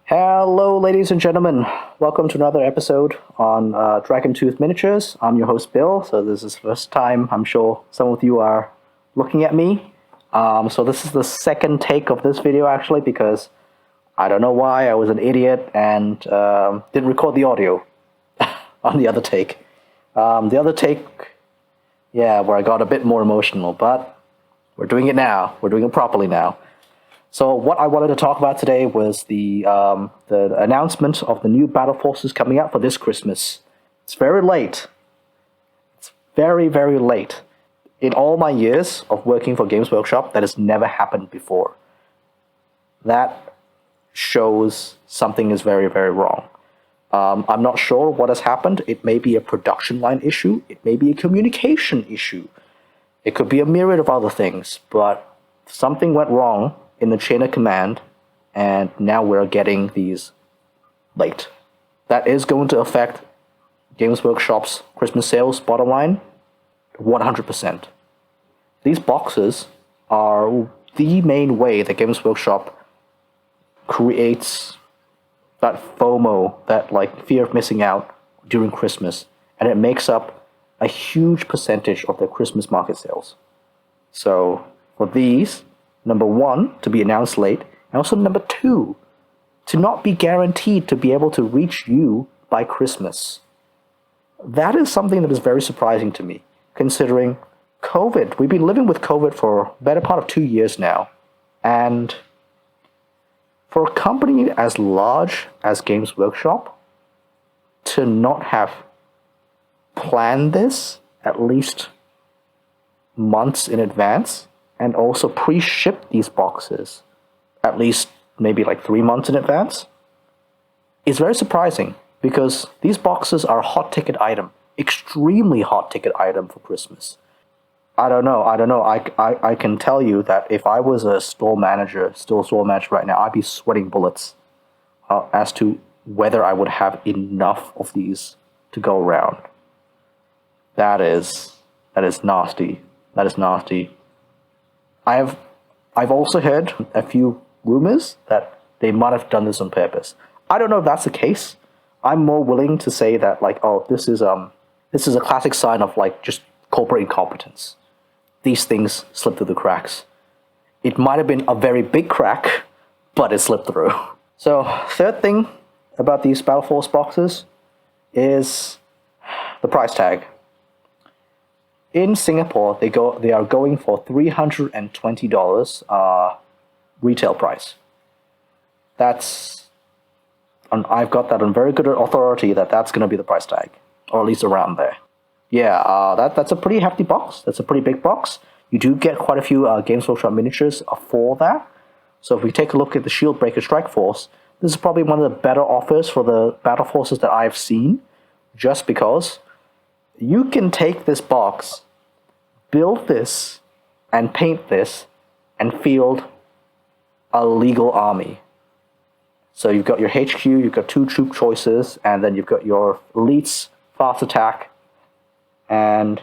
Hello, ladies and gentlemen. Welcome to another episode on Dragon Tooth Miniatures. I'm your host, Bill. So this is the first time I'm sure some of you are looking at me. So this is the second take of this video, actually, because I don't know why I was an idiot and didn't record the audio on the other take. The other take, where I got a bit more emotional, but we're doing it now. We're doing it properly now. So what I wanted to talk about today was the announcement of the new Battleforces coming out for this Christmas. It's very late. It's very, very late. In all my years of working for Games Workshop, that has never happened before. That shows something is very, very wrong. I'm not sure what has happened. It may be a production line issue. It may be a communication issue. It could be a myriad of other things, but something went wrong in the chain of command, and now we're getting these late. That is going to affect Games Workshop's Christmas sales bottom line 100%. These boxes are the main way that Games Workshop creates that FOMO, that fear of missing out during Christmas, and it makes up a huge percentage of their Christmas market sales. So for these, number one, to be announced late, and also number two, to not be guaranteed to be able to reach you by Christmas. That is something that is very surprising to me, considering COVID. We've been living with COVID for a better part of 2 years now, and for a company as large as Games Workshop to not have planned this at least months in advance, and also pre-ship these boxes at least maybe 3 months in advance, is very surprising, because these boxes are a hot ticket item, extremely hot ticket item for Christmas. I don't know. I can tell you that if I was a store manager right now, I'd be sweating bullets as to whether I would have enough of these to go around. That is nasty. That is nasty. I've also heard a few rumors that they might have done this on purpose. I don't know if that's the case. I'm more willing to say that this is a classic sign of just corporate incompetence. These things slip through the cracks. It might have been a very big crack, but it slipped through. So third thing about these Battle Force boxes is the price tag. In Singapore, they are going for $320 retail price. I've got that on very good authority that's going to be the price tag, or at least around there. That's a pretty hefty box. That's a pretty big box. You do get quite a few Games Workshop miniatures for that. So if we take a look at the Shieldbreaker Strike Force, this is probably one of the better offers for the Battle Forces that I've seen, just because you can take this box, build this, and paint this, and field a legal army. So you've got your HQ, you've got 2 troop choices, and then you've got your elites, fast attack, and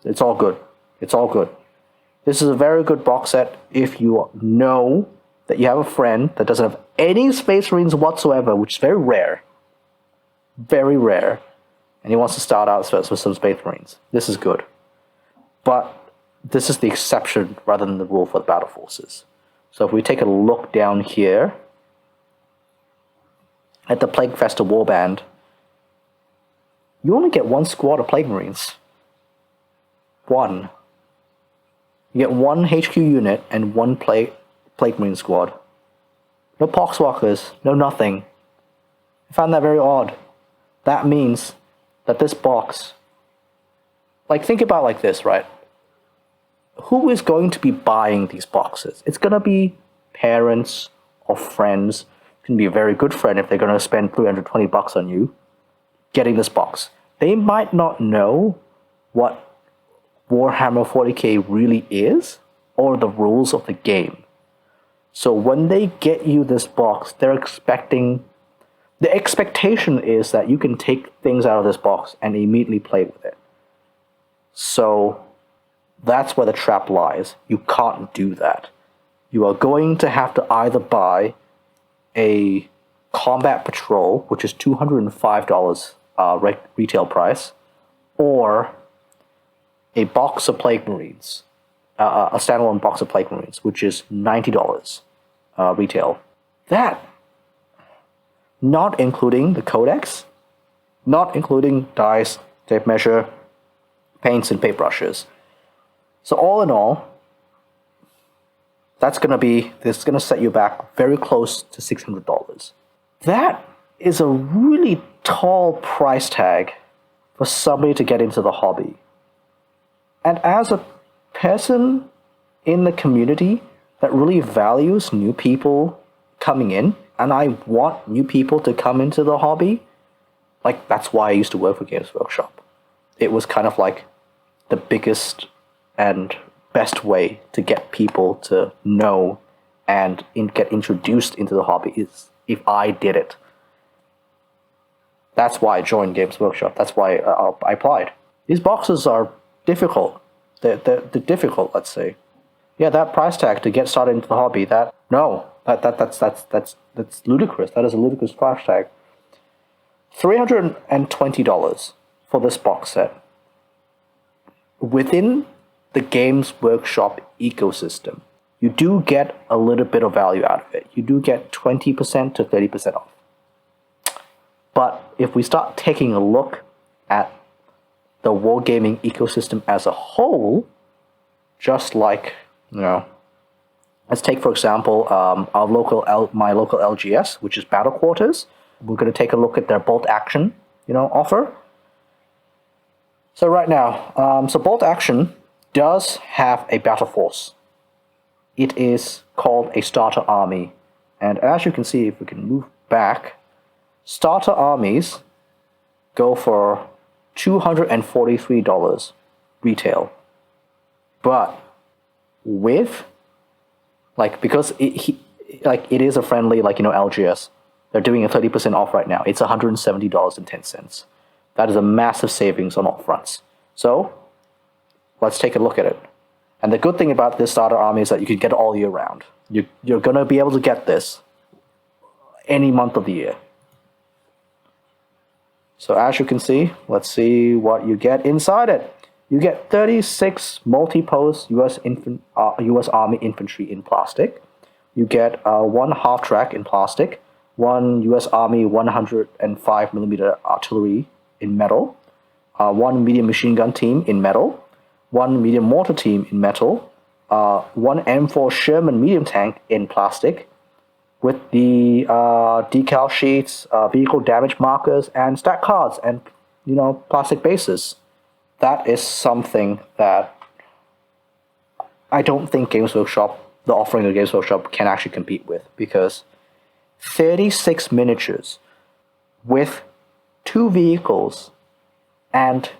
it's all good. It's all good. This is a very good box set if you know that you have a friend that doesn't have any Space Marines whatsoever, which is very rare. Very rare. And he wants to start out with some Space Marines. This is good. But this is the exception rather than the rule for the Battle Forces. So if we take a look down here at the Plague Festa Warband, you only get 1 squad of Plague Marines. 1. You get 1 HQ unit and 1 Plague Marine squad. No Poxwalkers, no nothing. I found that very odd. That means that this box, think about it like this, right? Who is going to be buying these boxes? It's going to be parents or friends. It can be a very good friend if they're going to spend $320 on you getting this box. They might not know what Warhammer 40k really is, or the rules of the game. So when they get you this box, the expectation is that you can take things out of this box and immediately play with it. So that's where the trap lies. You can't do that. You are going to have to either buy a Combat Patrol, which is $205 retail price, or a box of Plague Marines, a standalone box of Plague Marines, which is $90 retail. That, not including the codex, not including dice, tape measure, paints, and paintbrushes. So all in all, this is gonna set you back very close to $600. That is a really tall price tag for somebody to get into the hobby. And as a person in the community that really values new people coming in, and I want new people to come into the hobby, like that's why I used to work for Games Workshop. It was kind of like the biggest and best way to get people to know and get introduced into the hobby is if I did it. That's why I joined Games Workshop. That's why I applied. These boxes are difficult. They're difficult, let's say. Yeah, that price tag to get started into the hobby. That's ludicrous. That is a ludicrous price tag. $320 for this box set. Within the Games Workshop ecosystem, you do get a little bit of value out of it. You do get 20% to 30% off. But if we start taking a look at the wargaming ecosystem as a whole, just like, let's take, for example, my local LGS, which is Battleforces. We're going to take a look at their bolt action, offer. So right now, bolt action does have a battle force. It is called a starter army. And as you can see, if we can move back, starter armies go for $243 retail. But with, because it is a friendly, LGS, they're doing a 30% off right now. It's $170.10. That is a massive savings on all fronts. So let's take a look at it. And the good thing about this starter army is that you can get it all year round. You're going to be able to get this any month of the year. So as you can see, let's see what you get inside it. You get 36 multi-post US Army infantry in plastic. You get one half-track in plastic, one US Army 105mm artillery in metal, one medium machine gun team in metal, one medium mortar team in metal, one M4 Sherman medium tank in plastic, with the decal sheets, vehicle damage markers, and stat cards, and plastic bases. That is something that I don't think Games Workshop, the offering of Games Workshop, can actually compete with, because 36 miniatures with 2 vehicles and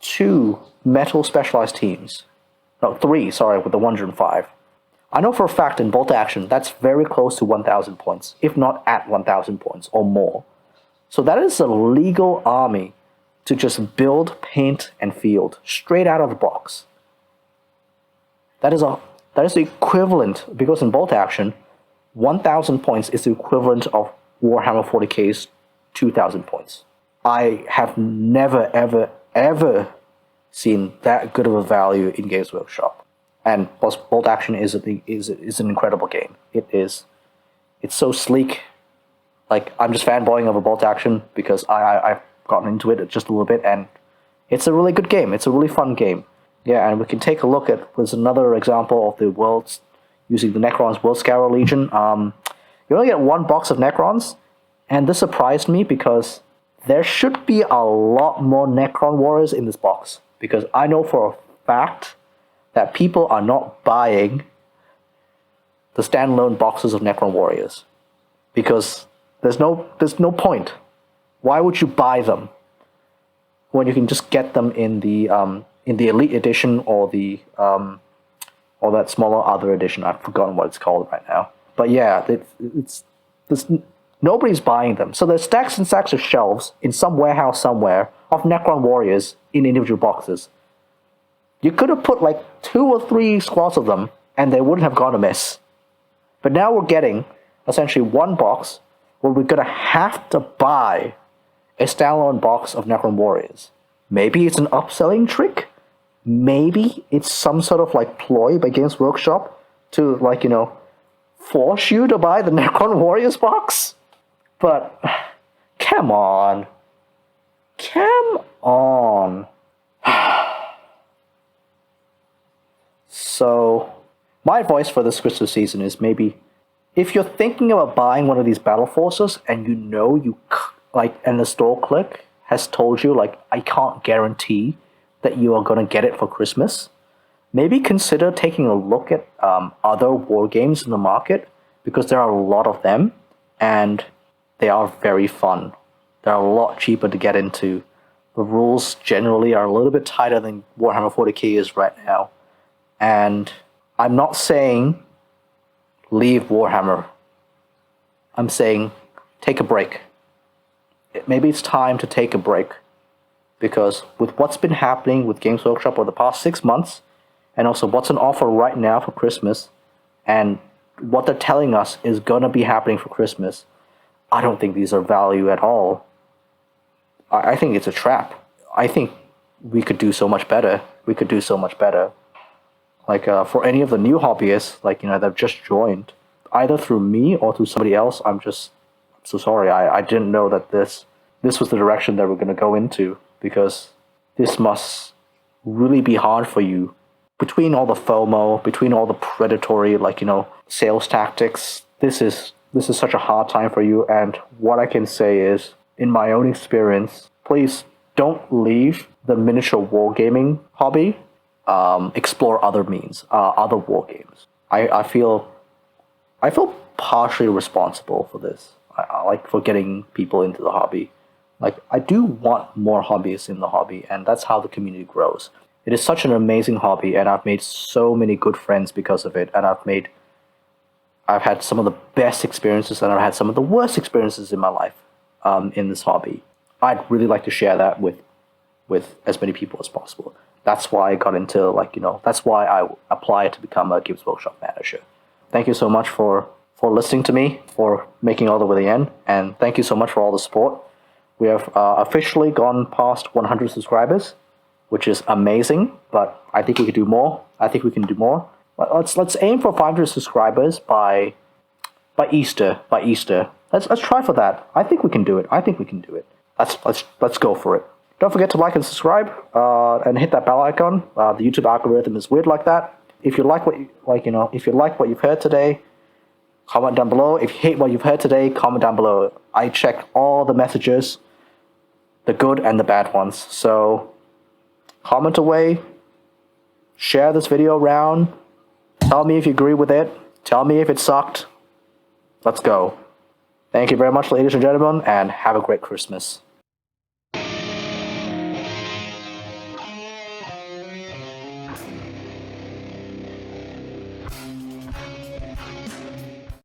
2 metal specialized teams. No, 3, sorry, with the 105. I know for a fact in bolt action, that's very close to 1,000 points, if not at 1,000 points or more. So that is a legal army to just build, paint, and field straight out of the box. That is the equivalent, because in bolt action, 1,000 points is the equivalent of Warhammer 40k's 2,000 points. I have never, ever, ever seen that good of a value in Games Workshop. And plus, bolt action is an incredible game. It's so sleek. I'm just fanboying over bolt action because I've gotten into it just a little bit, and it's a really good game. It's a really fun game. Yeah, and we can take a look at, there's another example of the world's, using the Necrons World Scourer Legion. You only get 1 box of Necrons, and this surprised me because there should be a lot more Necron Warriors in this box, because I know for a fact that people are not buying the standalone boxes of Necron Warriors, because there's no point. Why would you buy them when you can just get them in the Elite Edition or or that smaller other edition? I've forgotten what it's called right now. But yeah, nobody's buying them. So there's stacks and stacks of shelves in some warehouse somewhere of Necron Warriors in individual boxes. You could have put 2 or 3 squads of them, and they wouldn't have gone amiss. But now we're getting essentially 1 box where we're gonna have to buy a standalone box of Necron Warriors. Maybe it's an upselling trick. Maybe it's some sort of like ploy by Games Workshop to force you to buy the Necron Warriors box. But come on. Come on. So, my advice for this Christmas season is maybe if you're thinking about buying one of these Battleforces and and the store clerk has told you I can't guarantee that you are going to get it for Christmas, maybe consider taking a look at other war games in the market, because there are a lot of them and they are very fun. They're a lot cheaper to get into. The rules generally are a little bit tighter than Warhammer 40k is right now. And I'm not saying leave Warhammer. I'm saying take a break. Maybe it's time to take a break. Because with what's been happening with Games Workshop over the past 6 months, and also what's on offer right now for Christmas, and what they're telling us is going to be happening for Christmas, I don't think these are value at all. I think it's a trap. I think we could do so much better. We could do so much better. For any of the new hobbyists, that have just joined, either through me or through somebody else, I'm so sorry. I didn't know that this was the direction that we're going to go into, because this must really be hard for you. Between all the FOMO, between all the predatory, sales tactics, this is such a hard time for you. And what I can say is, in my own experience, please don't leave the miniature wargaming hobby. Explore other means, other war games. I feel partially responsible for this. For getting people into the hobby. I do want more hobbyists in the hobby, and that's how the community grows. It is such an amazing hobby, and I've made so many good friends because of it, and I've had some of the best experiences, and I've had some of the worst experiences in my life in this hobby. I'd really like to share that with as many people as possible. That's why I got into, that's why I applied to become a Games Workshop manager. Thank you so much for listening to me, for making all the way to the end, and thank you so much for all the support. We have officially gone past 100 subscribers, which is amazing, but I think we could do more. I think we can do more. Let's aim for 500 subscribers by Easter. Let's try for that. I think we can do it. Let's go for it. Don't forget to like and subscribe, and hit that bell icon. The YouTube algorithm is weird like that. If you like if you like what you've heard today, comment down below. If you hate what you've heard today, comment down below. I check all the messages, the good and the bad ones. So comment away, share this video around, tell me if you agree with it, tell me if it sucked. Let's go. Thank you very much, ladies and gentlemen, and have a great Christmas.